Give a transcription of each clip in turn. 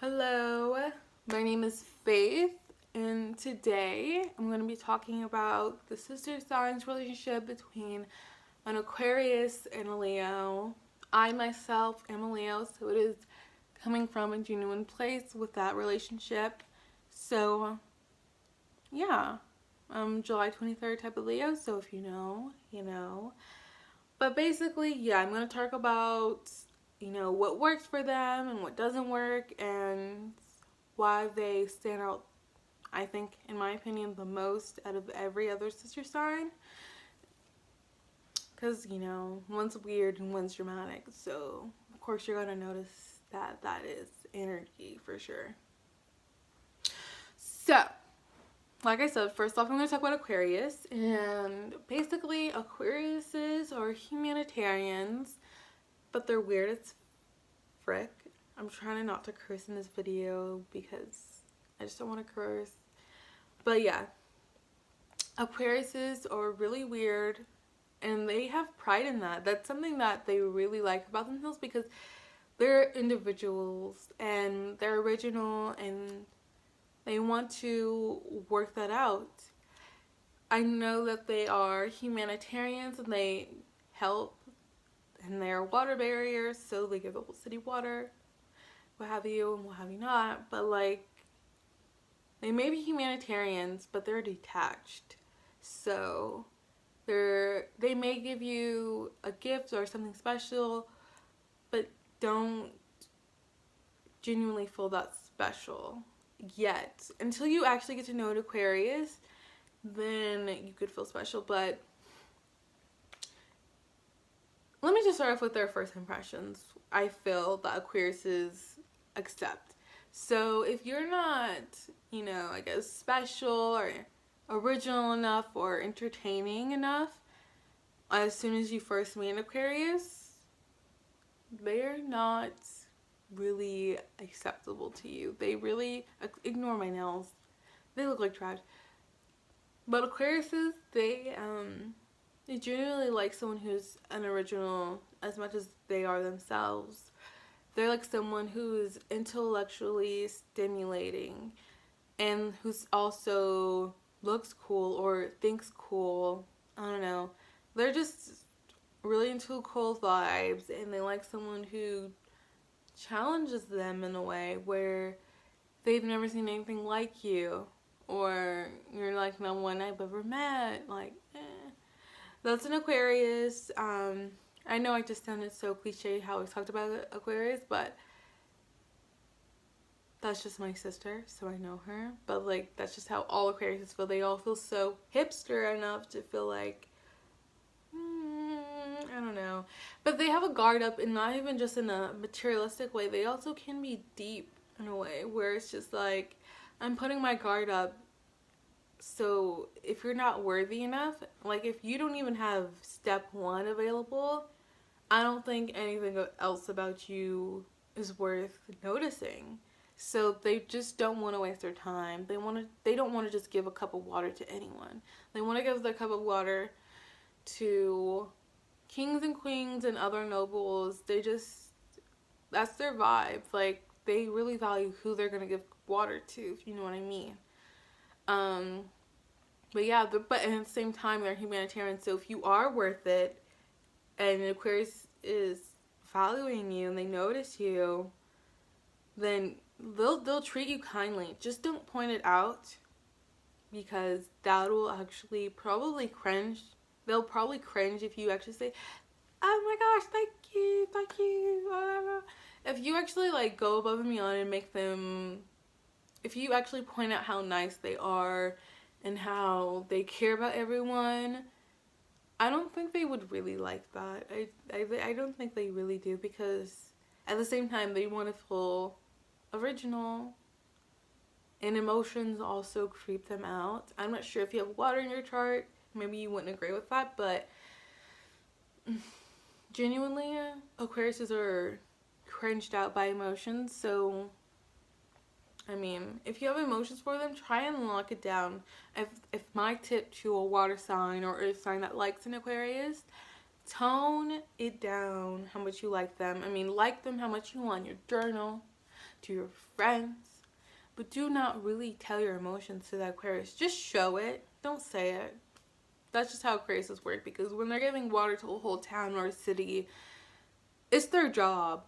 Hello, my name is Faith, and today I'm going to be talking about the sister signs relationship between an Aquarius and a Leo. I myself am a Leo, so it is coming from a genuine place with that relationship. So, yeah, I'm July 23rd type of Leo, so if you know, you know. But basically, yeah, I'm going to talk about what works for them and what doesn't work and why they stand out, I think, in my opinion, the most out of every other sister sign. Because, one's weird and one's dramatic. So, of course, you're going to notice that is energy for sure. So, like I said, first off, I'm going to talk about Aquarius. And basically, Aquariuses are humanitarians, but they're weird as frick. I'm trying not to curse in this video because I just don't want to curse. But yeah, Aquariuses are really weird and they have pride in that. That's something that they really like about themselves because they're individuals and they're original and they want to work that out. I know that they are humanitarians and they help and they're water barriers, so they give the whole city water, what have you and what have you not. But like, they may be humanitarians, but they're detached. So they may give you a gift or something special, but don't genuinely feel that special yet. Until you actually get to know an Aquarius, then you could feel special. But let me just start off with their first impressions. I feel that Aquariuses accept. So if you're not, I guess special or original enough or entertaining enough, as soon as you first meet an Aquarius, they're not really acceptable to you. They really ignore my nails. They look like trash. But Aquariuses, they genuinely like someone who's an original as much as they are themselves. They're like someone who's intellectually stimulating and who's also looks cool or thinks cool. I don't know. They're just really into cool vibes and they like someone who challenges them in a way where they've never seen anything like you or you're like no one I've ever met. Like, That's an Aquarius. I know I just sounded so cliche how we talked about Aquarius, but that's just my sister, so I know her. But like, that's just how all Aquariuses feel. They all feel so hipster enough to feel like, I don't know. But they have a guard up, and not even just in a materialistic way. They also can be deep in a way where it's just like, I'm putting my guard up. So if you're not worthy enough, like if you don't even have step one available, I don't think anything else about you is worth noticing. So they just don't want to waste their time. They don't want to just give a cup of water to anyone. They want to give their cup of water to kings and queens and other nobles. That's their vibe. Like, they really value who they're going to give water to, if you know what I mean. But yeah, but at the same time, they're humanitarian. So if you are worth it, and Aquarius is valuing you and they notice you, then they'll treat you kindly. Just don't point it out because that will actually probably cringe. They'll probably cringe if you actually say, "Oh my gosh, thank you, whatever." If you actually like go above and beyond and make them, if you actually point out how nice they are and how they care about everyone, I don't think they would really like that. I don't think they really do because at the same time they want to feel original and emotions also creep them out. I'm not sure if you have water in your chart. Maybe you wouldn't agree with that, but genuinely, Aquariuses are cringed out by emotions. So, I mean, if you have emotions for them, try and lock it down. If my tip to a water sign or a sign that likes an Aquarius, tone it down how much you like them. I mean, like them how much you want in your journal. to your friends, but do not really tell your emotions to the Aquarius. Just show it. Don't say it. That's just how Aquariuses work, because when they're giving water to a whole town or a city, it's their job.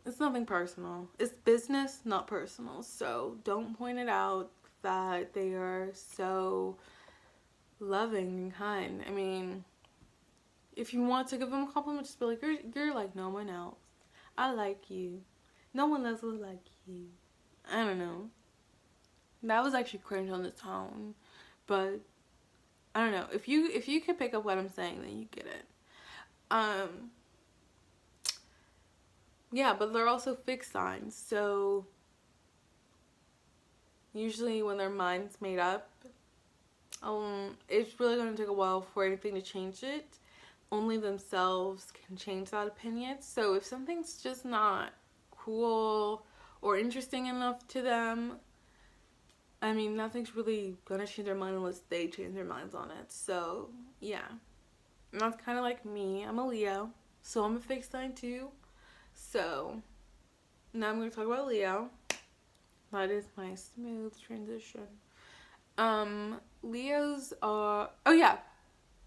It's nothing personal. It's business, not personal. So don't point it out that they are so loving and kind. I mean, if you want to give them a compliment, just be like, you're like no one else. I like you. No one else will like you. I don't know. That was actually cringe on the tone, but I don't know. If you can pick up what I'm saying, then you get it. Yeah, but they're also fixed signs. So usually when their mind's made up, it's really going to take a while for anything to change it. Only themselves can change that opinion. So if something's just not cool or interesting enough to them, I mean, nothing's really gonna change their mind unless they change their minds on it. So yeah, and that's kind of like me. I'm a Leo, so I'm a fixed sign too. So now I'm gonna talk about Leo. That is my smooth transition. Leos are, oh yeah,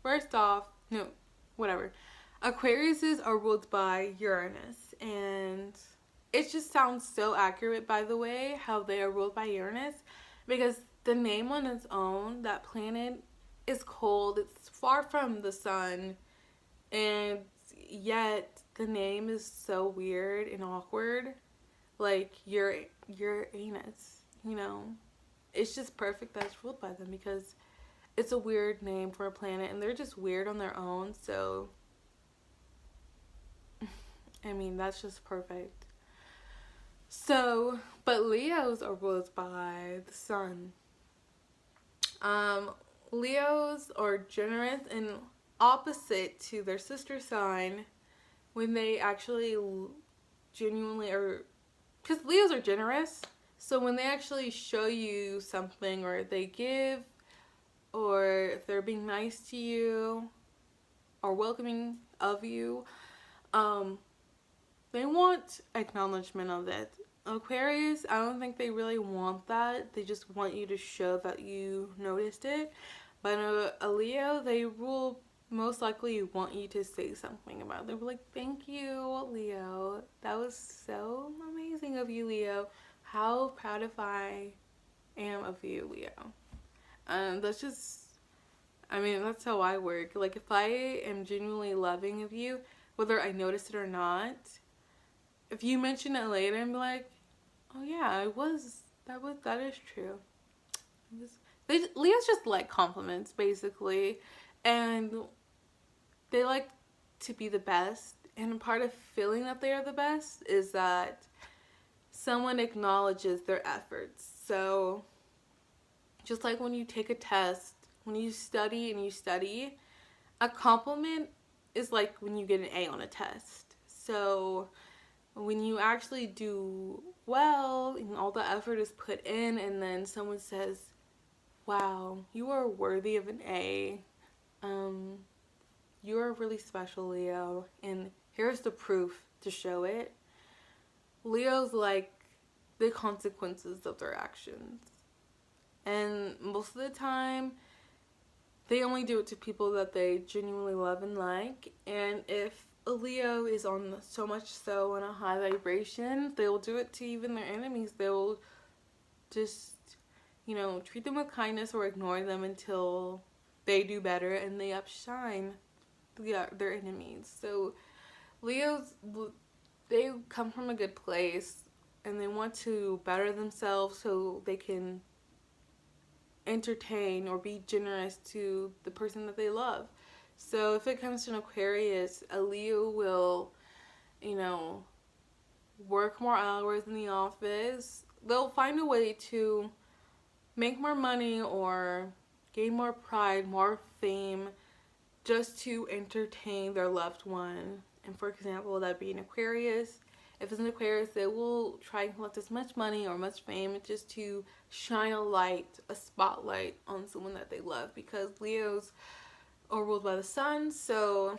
first off, no, whatever. Aquariuses are ruled by Uranus, and it just sounds so accurate, by the way, how they are ruled by Uranus, because the name on its own, that planet, is cold. It's far from the sun, and yet the name is so weird and awkward. Like Uranus, you know. It's just perfect that it's ruled by them, because it's a weird name for a planet, and they're just weird on their own. So I mean, that's just perfect. So, but Leos are ruled by the sun. Leos are generous and opposite to their sister sign when they actually genuinely are, because Leos are generous. So when they actually show you something, or they give, or if they're being nice to you or welcoming of you, they want acknowledgement of it. Aquarius, I don't think they really want that. They just want you to show that you noticed it. But a Leo, they will most likely want you to say something about it. They'll be like, thank you, Leo. That was so amazing of you, Leo. How proud if I am of you, Leo. That's just, I mean, that's how I work. Like, if I am genuinely loving of you, whether I notice it or not, if you mention it later and be like, oh yeah, that is true. Leos just like compliments, basically, and they like to be the best. And part of feeling that they are the best is that someone acknowledges their efforts. So just like when you take a test, when you study and you study, a compliment is like when you get an A on a test. So when you actually do well and all the effort is put in, and then someone says, wow, you are worthy of an A, you are really special, Leo, and here's the proof to show it. Leos like the consequences of their actions, and most of the time they only do it to people that they genuinely love and like. And if a Leo is on so much so on a high vibration, they will do it to even their enemies. They will just, you know, treat them with kindness or ignore them until they do better and they outshine their enemies. So Leos, they come from a good place and they want to better themselves so they can entertain or be generous to the person that they love. So if it comes to an Aquarius, a Leo will, you know, work more hours in the office. They'll find a way to make more money or gain more pride, more fame, just to entertain their loved one. And for example, that being Aquarius. If it's an Aquarius, they will try and collect as much money or much fame just to shine a light, a spotlight on someone that they love, because Leos are ruled by the sun, so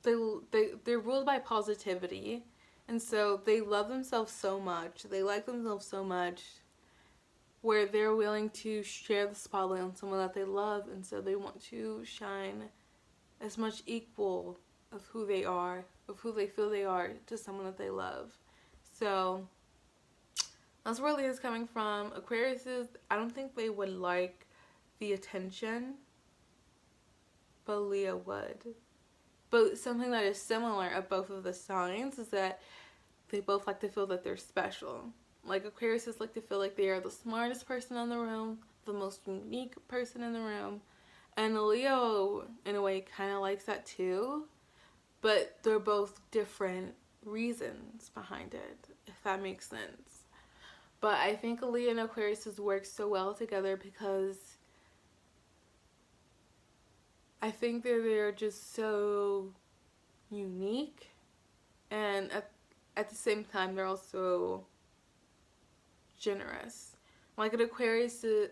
they're ruled by positivity, And so they love themselves so much, they like themselves so much, where they're willing to share the spotlight on someone that they love, and so they want to shine as much equal of who they are, of who they feel they are, to someone that they love. So that's where Leah's coming from. Aquariuses, I don't think they would like the attention, but Leo would. But something that is similar of both of the signs is that they both like to feel that they're special. Like Aquariuses like to feel like they are the smartest person in the room, the most unique person in the room. And Leo, in a way, kind of likes that too. But they're both different reasons behind it, if that makes sense. But I think Leo and Aquariuses work so well together because I think they're just so unique, and at the same time they're also generous. Like an Aquarius is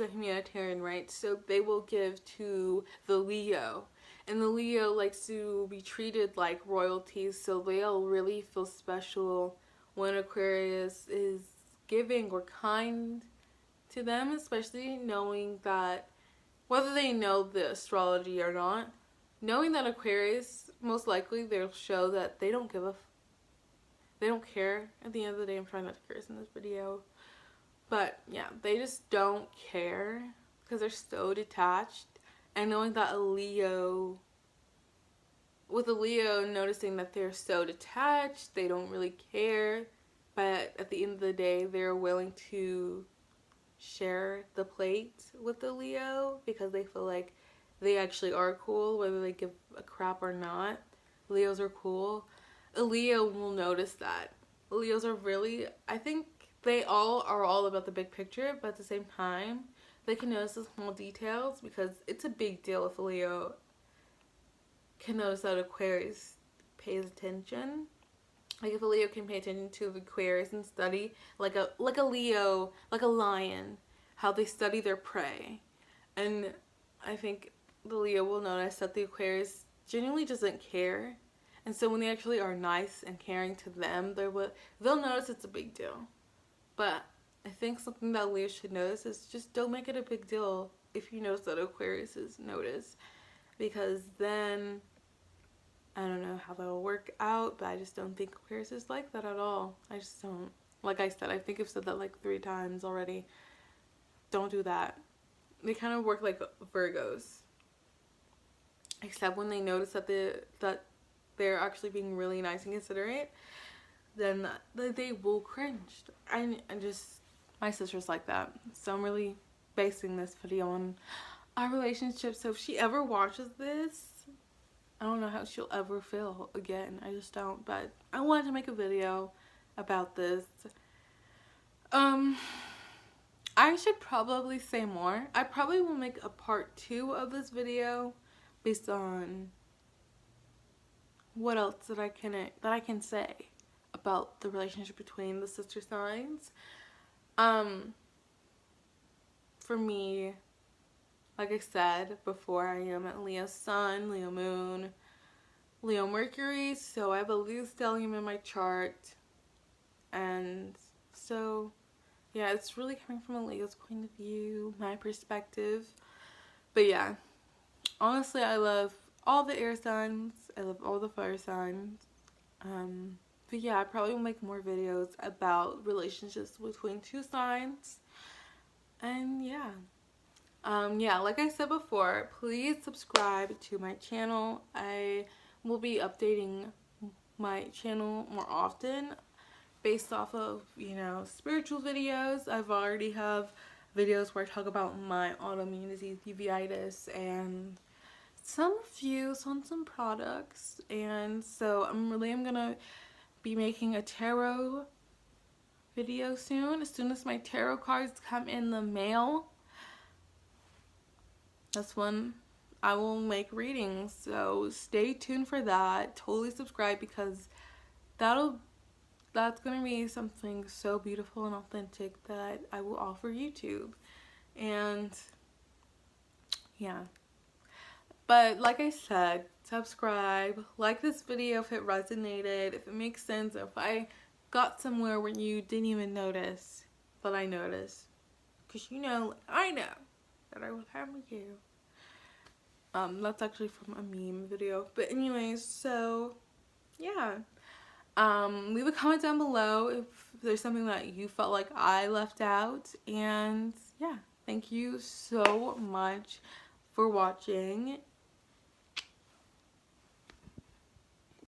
a humanitarian, right? So they will give to the Leo, and the Leo likes to be treated like royalty, so they'll really feel special when Aquarius is giving or kind to them, especially knowing that, whether they know the astrology or not, knowing that Aquarius, most likely they'll show that they don't they don't care. At the end of the day, I'm trying not to curse in this video, but yeah, they just don't care because they're so detached. And knowing that with a Leo noticing that they're so detached, they don't really care, but at the end of the day, they're willing to share the plate with the Leo because they feel like they actually are cool, whether they give a crap or not. Leos are cool. A Leo will notice that. Leos are really, I think they are all about the big picture, but at the same time, they can notice the small details because it's a big deal if a Leo can notice that Aquarius pays attention. Like if a Leo can pay attention to the Aquarius and study like a Leo, like a lion, how they study their prey. And I think the Leo will notice that the Aquarius genuinely doesn't care. And so when they actually are nice and caring to them, they'll notice it's a big deal. But I think something that Leo should notice is just don't make it a big deal if you notice that Aquarius is noticed. Because then, I don't know how that'll work out, but I just don't think Aquarius is like that at all. I just don't. Like I said, I think I've said that like 3 times already. Don't do that. They kind of work like Virgos. Except when they notice that they're actually being really nice and considerate, then they will cringe. I just, my sister's like that. So I'm really basing this video on our relationship. So if she ever watches this, I don't know how she'll ever feel again. I just don't. But I wanted to make a video about this. I should probably say more. I probably will make a part 2 of this video based on what else that I can say about the relationship between the sister signs. For me, like I said before, I am at Leo Sun, Leo Moon, Leo Mercury, so I have a Leo stellium in my chart. And so, yeah, it's really coming from a Leo's point of view, my perspective. But yeah, honestly, I love all the air signs. I love all the fire signs. But yeah, I probably will make more videos about relationships between 2 signs. And yeah. Yeah, like I said before, please subscribe to my channel. I will be updating my channel more often based off of, spiritual videos. I've already have videos where I talk about my autoimmunity, uveitis, and some reviews on some products. And so I'm gonna be making a tarot video soon. As soon as my tarot cards come in the mail, that's when I will make readings. So stay tuned for that. Totally subscribe because that's gonna be something so beautiful and authentic that I will offer YouTube. And yeah. But like I said, subscribe, like this video if it resonated, if it makes sense, if I got somewhere where you didn't even notice, but I noticed. Because you know, I know that I will have you. That's actually from a meme video. But anyways, so yeah. Leave a comment down below if there's something that you felt like I left out. And yeah, thank you so much for watching.